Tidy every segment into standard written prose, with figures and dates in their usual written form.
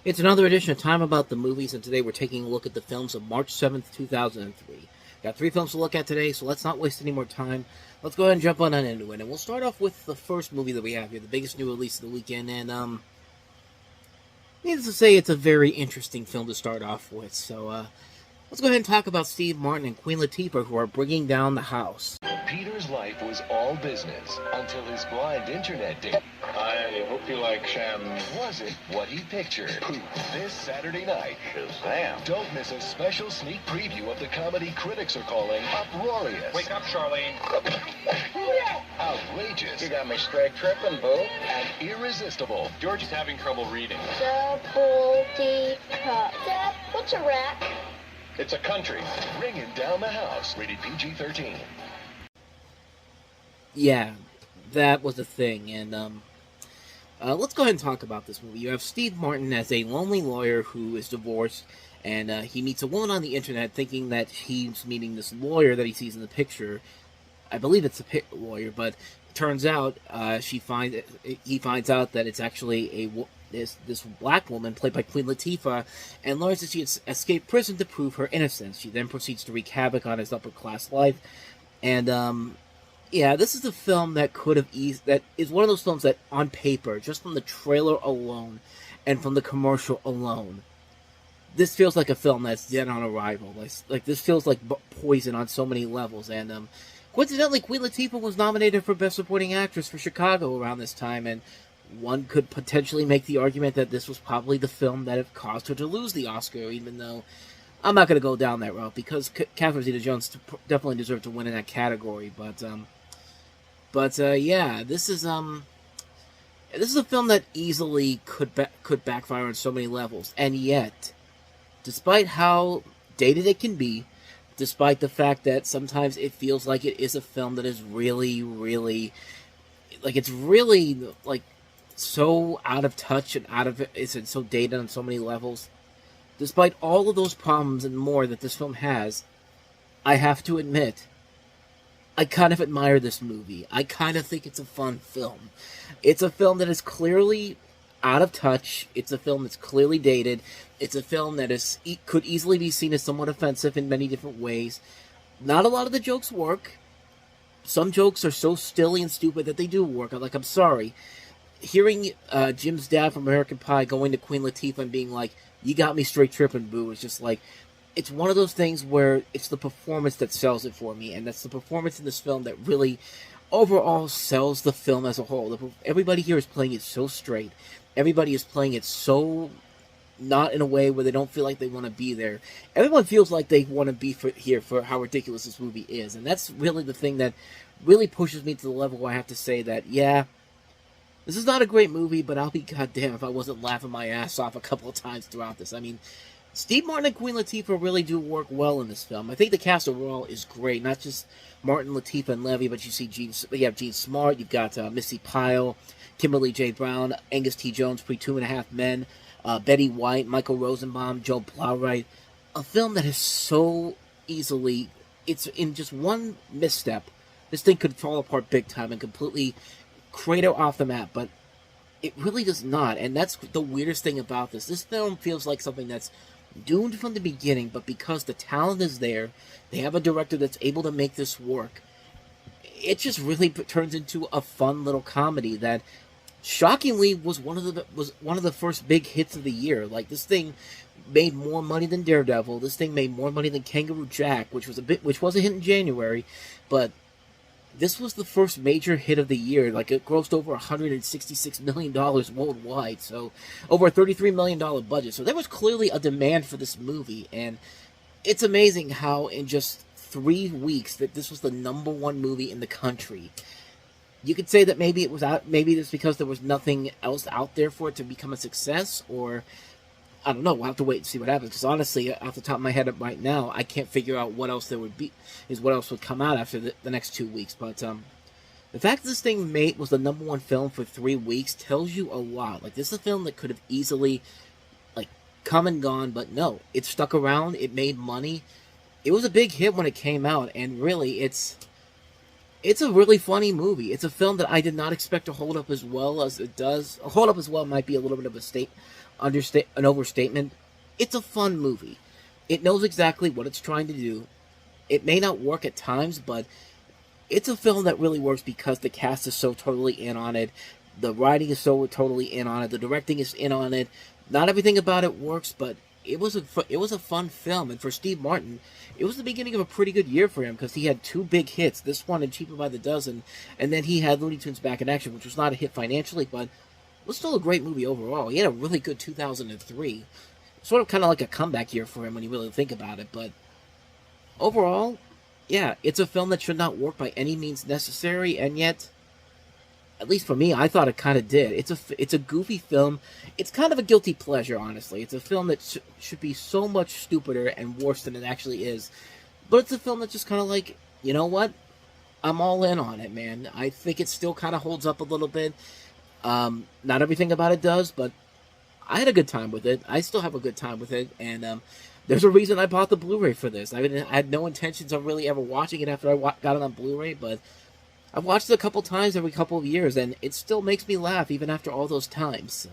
It's another edition of Time About the Movies, and today we're taking a look at the films of March 7th, 2003. Got three films to look at today, so let's not waste any more time. Let's go ahead and jump on into it, and we'll start off with the first movie that we have here, the biggest new release of the weekend, and, needless to say, it's a very interesting film to start off with, so, let's go ahead and talk about Steve Martin and Queen Latifah, who are bringing down the house. Peter's life was all business until his blind internet date. I hope you like sham. Wasn't what he pictured. This Saturday night, Shazam. don't miss a special sneak preview of the comedy critics are calling uproarious. Wake up, Charlene. Outrageous. You got me straight tripping, boo. And irresistible. George is having trouble reading. Double-D-cup. Dad, what's a rat? It's a country. Bringing down the house. Rated PG-13. Yeah, that was a thing, and, let's go ahead and talk about this movie. You have Steve Martin as a lonely lawyer who is divorced, and he meets a woman on the internet thinking that he's meeting this lawyer that he sees in the picture. I believe it's a lawyer, but it turns out he finds out that it's actually this black woman played by Queen Latifah, and learns that she has escaped prison to prove her innocence. She then proceeds to wreak havoc on his upper-class life, and, yeah, this is a film that could have that is one of those films that, on paper, just from the trailer alone, and from the commercial alone, this feels like a film that's dead on arrival. Like this feels like poison on so many levels, and, coincidentally, Queen Latifah was nominated for Best Supporting Actress for Chicago around this time, and one could potentially make the argument that this was probably the film that have caused her to lose the Oscar, even though I'm not going to go down that route, because Catherine Zeta-Jones definitely deserved to win in that category, But yeah, this is a film that easily could backfire on so many levels, and yet, despite how dated it can be, despite the fact that sometimes it feels like it is a film that is really, it's really so out of touch and it's so dated on so many levels. Despite all of those problems and more that this film has, I have to admit, I kind of admire this movie. I kind of think it's a fun film. It's a film that is clearly out of touch. It's a film that's clearly dated. It's a film that could easily be seen as somewhat offensive in many different ways. Not a lot of the jokes work. Some jokes are so silly and stupid that they do work. I'm sorry. Hearing Jim's dad from American Pie going to Queen Latifah and being like, "You got me straight tripping, boo," is just like, it's one of those things where it's the performance that sells it for me, and that's the performance in this film that really, overall, sells the film as a whole. Everybody here is playing it so straight. Everybody is playing it so not in a way where they don't feel like they want to be there. Everyone feels like they want to be here for how ridiculous this movie is, and that's really the thing that really pushes me to the level where I have to say that, yeah, this is not a great movie, but I'll be goddamn if I wasn't laughing my ass off a couple of times throughout this. I mean, Steve Martin and Queen Latifah really do work well in this film. I think the cast overall is great. Not just Martin, Latifah, and Levy, but you have Gene Smart, you've got Missy Pyle, Kimberly J. Brown, Angus T. Jones, pre-Two and a Half Men, Betty White, Michael Rosenbaum, Joe Plowright. A film that is so easily, it's in just one misstep, this thing could fall apart big time and completely crater off the map, but it really does not, and that's the weirdest thing about this. This film feels like something that's doomed from the beginning, but because the talent is there, they have a director that's able to make this work, it just really turns into a fun little comedy that, shockingly, was one of the first big hits of the year. Like, this thing made more money than Daredevil. This thing made more money than Kangaroo Jack, which was a hit in January, but this was the first major hit of the year. Like, it grossed over $166 million worldwide, so over a $33 million budget. So there was clearly a demand for this movie, and it's amazing how in just 3 weeks that this was the #1 movie in the country. You could say that maybe it's because there was nothing else out there for it to become a success, or I don't know. We'll have to wait and see what happens. Because honestly, off the top of my head right now, I can't figure out what else there would be. What else would come out after the next 2 weeks. But the fact that this thing was the #1 film for 3 weeks tells you a lot. Like, this is a film that could have easily come and gone, but no, it stuck around. It made money. It was a big hit when it came out, and really, it's a really funny movie. It's a film that I did not expect to hold up as well as it does. Hold up as well might be a little bit of an overstatement. It's a fun movie. It knows exactly what it's trying to do. It may not work at times, but it's a film that really works because the cast is so totally in on it. The writing is so totally in on it. The directing is in on it. Not everything about it works, but it was a fun film. And for Steve Martin, it was the beginning of a pretty good year for him because he had two big hits. This one and Cheaper by the Dozen, and then he had Looney Tunes Back in Action, which was not a hit financially, but was still a great movie overall. He had a really good 2003. Sort of kind of like a comeback year for him when you really think about it, but overall, yeah, it's a film that should not work by any means necessary, and yet, at least for me, I thought it kind of did. It's a goofy film. It's kind of a guilty pleasure, honestly. It's a film that should be so much stupider and worse than it actually is, but it's a film that's just kind of like, you know what? I'm all in on it, man. I think it still kind of holds up a little bit. Not everything about it does, but I had a good time with it. I still have a good time with it, and there's a reason I bought the Blu-ray for this. I had no intentions of really ever watching it after I got it on Blu-ray, but I've watched it a couple times every couple of years, and it still makes me laugh even after all those times.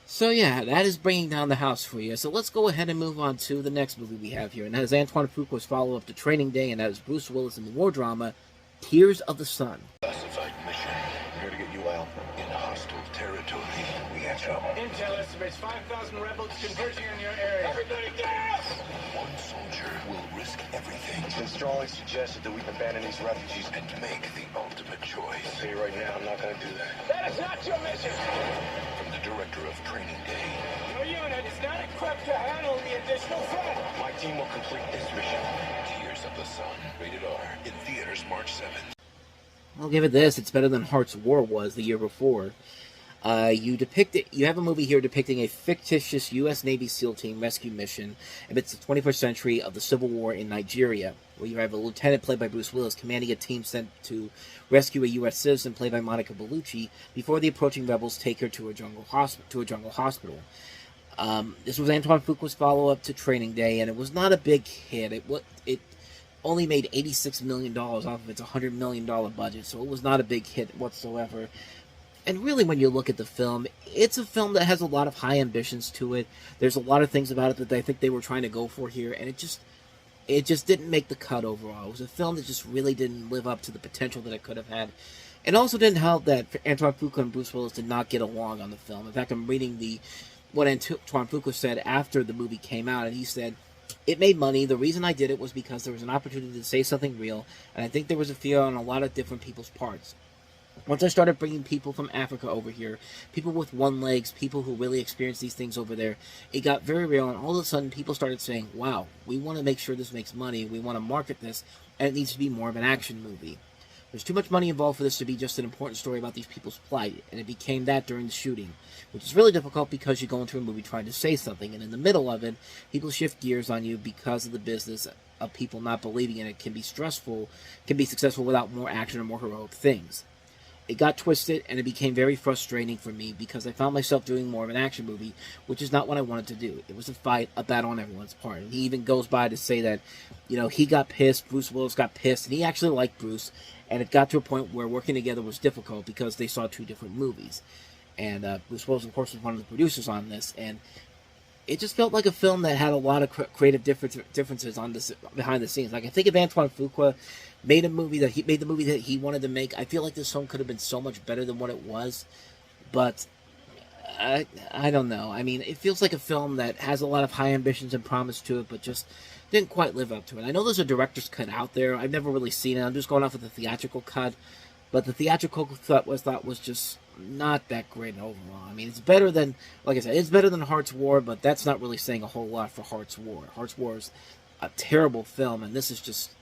So yeah, that is Bringing Down the House for you. So let's go ahead and move on to the next movie we have here, and that is Antoine Fuqua's follow-up to Training Day, and that is Bruce Willis in the war drama Tears of the Sun. Classified mission. Here to get you out in hostile territory. We have trouble. Intel estimates 5,000 rebels converging on your area. Everybody down! One soldier will risk everything. It's been strongly suggested that we abandon these refugees. and make the ultimate choice. I'll tell you right now, I'm not going to do that. That is not your mission! From the director of Training Day, Your unit is not equipped to handle the additional threat! My team will complete this mission. Tears of the Sun, rated R, in theaters March 7th. I'll give it this. It's better than Heart's War was the year before. You have a movie here depicting a fictitious U.S. Navy SEAL team rescue mission amidst the 21st century of the Civil War in Nigeria, where you have a lieutenant played by Bruce Willis commanding a team sent to rescue a U.S. citizen played by Monica Bellucci before the approaching rebels take her to a jungle hospital. This was Antoine Fuqua's follow-up to Training Day, and it was not a big hit. It only made $86 million off of its $100 million budget, so it was not a big hit whatsoever. And really, when you look at the film, it's a film that has a lot of high ambitions to it. There's a lot of things about it that I think they were trying to go for here, and it just didn't make the cut overall. It was a film that just really didn't live up to the potential that it could have had. It also didn't help that Antoine Fuqua and Bruce Willis did not get along on the film. In fact, I'm reading what Antoine Fuqua said after the movie came out, and he said, "It made money. The reason I did it was because there was an opportunity to say something real, and I think there was a fear on a lot of different people's parts. Once I started bringing people from Africa over here, people with one legs, people who really experience these things over there, it got very real, and all of a sudden people started saying, wow, we want to make sure this makes money, we want to market this, and it needs to be more of an action movie. There's too much money involved for this to be just an important story about these people's plight, and it became that during the shooting, which is really difficult because you go into a movie trying to say something, and in the middle of it, people shift gears on you because of the business of people not believing in it can be stressful, can be successful without more action or more heroic things. It got twisted, and it became very frustrating for me because I found myself doing more of an action movie, which is not what I wanted to do. It was a battle on everyone's part. And he even goes by to say that, he got pissed, Bruce Willis got pissed, and he actually liked Bruce, and it got to a point where working together was difficult because they saw two different movies. And Bruce Willis, of course, was one of the producers on this, and it just felt like a film that had a lot of creative differences on this behind the scenes. Like, I think if Antoine Fuqua made the movie that he wanted to make, I feel like this film could have been so much better than what it was. But I don't know. I mean, it feels like a film that has a lot of high ambitions and promise to it, but just didn't quite live up to it. I know there's a director's cut out there. I've never really seen it. I'm just going off of the theatrical cut. But the theatrical cut was just not that great overall. I mean, it's better than, like I said, it's better than Heart's War, but that's not really saying a whole lot for Heart's War. Heart's War is a terrible film, and this is just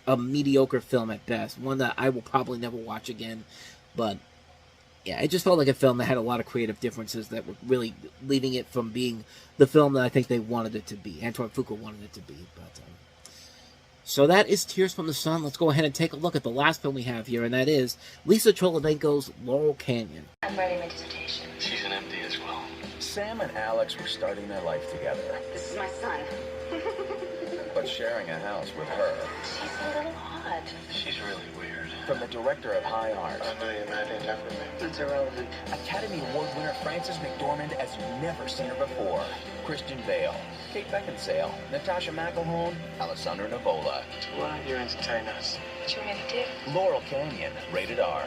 a mediocre film at best. One that I will probably never watch again. But yeah, it just felt like a film that had a lot of creative differences that were really leaving it from being the film that I think they wanted it to be. Antoine Fuqua wanted it to be. But so that is Tears from the Sun. Let's go ahead and take a look at the last film we have here, and that is Lisa Cholodenko's Laurel Canyon. I'm writing my dissertation. She's an MD as well. Sam and Alex were starting their life together, This is my son. but worth sharing a house with her. She's a little odd. She's really weird. From the director of High Art, I know you're mad at that for me. it's irrelevant. Academy Award winner Frances McDormand as you've never seen her before. Christian Bale, Kate Beckinsale, Natasha McElhone, Alessandra Nivola. Why do you entertain us? What you want me to do? Laurel Canyon, rated R.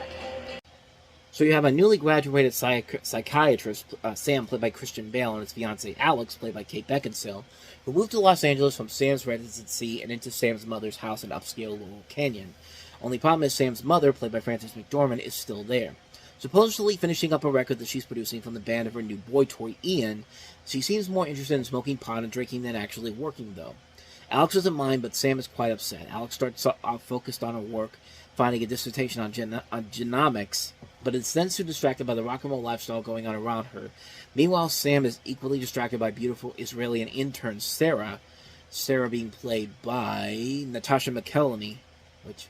So you have a newly graduated psychiatrist, Sam, played by Christian Bale, and his fiancée, Alex, played by Kate Beckinsale, who moved to Los Angeles from Sam's residency and into Sam's mother's house in upscale Laurel Canyon. Only problem is Sam's mother, played by Frances McDormand, is still there. Supposedly finishing up a record that she's producing from the band of her new boy toy, Ian, she seems more interested in smoking pot and drinking than actually working, though. Alex doesn't mind, but Sam is quite upset. Alex starts off focused on her work, finding a dissertation on genomics, but is then soon distracted by the rock and roll lifestyle going on around her. Meanwhile, Sam is equally distracted by beautiful Israeli intern Sarah being played by Natasha McElhone, which...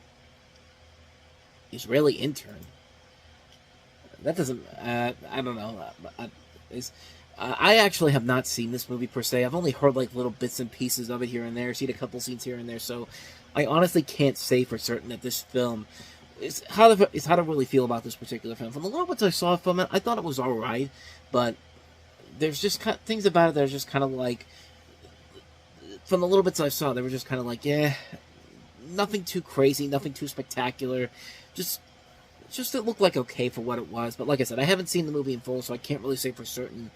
Israeli intern? That doesn't... I don't know. I actually have not seen this movie per se. I've only heard like little bits and pieces of it here and there, seen a couple scenes here and there, so I honestly can't say for certain that this film is how to really feel about this particular film. From the little bits I saw from it, I thought it was alright, but there's just things about it that are just kind of like, from the little bits I saw, they were just kind of like, yeah, nothing too crazy, nothing too spectacular, just it looked like okay for what it was. But like I said, I haven't seen the movie in full, so I can't really say for certain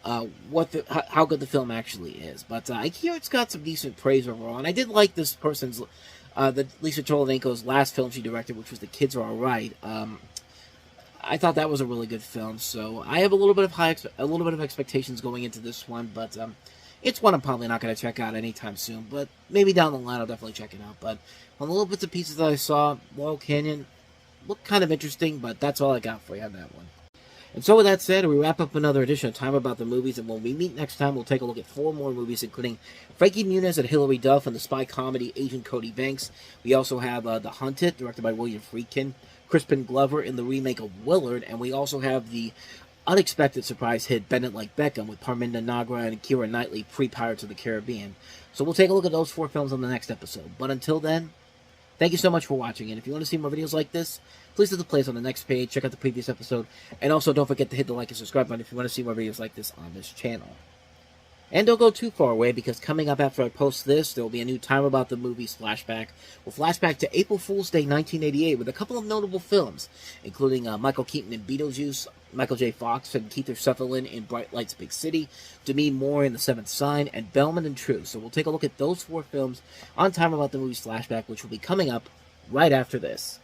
how good the film actually is. But I hear it's got some decent praise overall, and I did like this person's, the Lisa Cholodenko's last film she directed, which was The Kids Are Alright. I thought that was a really good film, so I have a little bit of expectations going into this one, but it's one I'm probably not going to check out anytime soon. But maybe down the line I'll definitely check it out. But on the little bits and pieces that I saw, Laurel Canyon looked kind of interesting, but that's all I got for you on that one. And so with that said, we wrap up another edition of Time About the Movies, and when we meet next time, we'll take a look at 4 more movies, including Frankie Muniz and Hilary Duff and the spy comedy Agent Cody Banks. We also have The Hunted, directed by William Friedkin, Crispin Glover in the remake of Willard, and we also have the unexpected surprise hit Bennett Like Beckham with Parminder Nagra and Keira Knightley pre-Pirates of the Caribbean. So we'll take a look at those 4 films on the next episode. But until then, thank you so much for watching, and if you want to see more videos like this, please hit the plays on the next page, check out the previous episode, and also don't forget to hit the like and subscribe button if you want to see more videos like this on this channel. And don't go too far away, because coming up after I post this, there will be a new Time About the Movies flashback. We'll flashback to April Fool's Day 1988 with a couple of notable films, including Michael Keaton in Beetlejuice, Michael J. Fox and Kiefer Sutherland in Bright Lights, Big City, Demi Moore in The Seventh Sign, and Bellman and True. So we'll take a look at those 4 films on Time About the Movies flashback, which will be coming up right after this.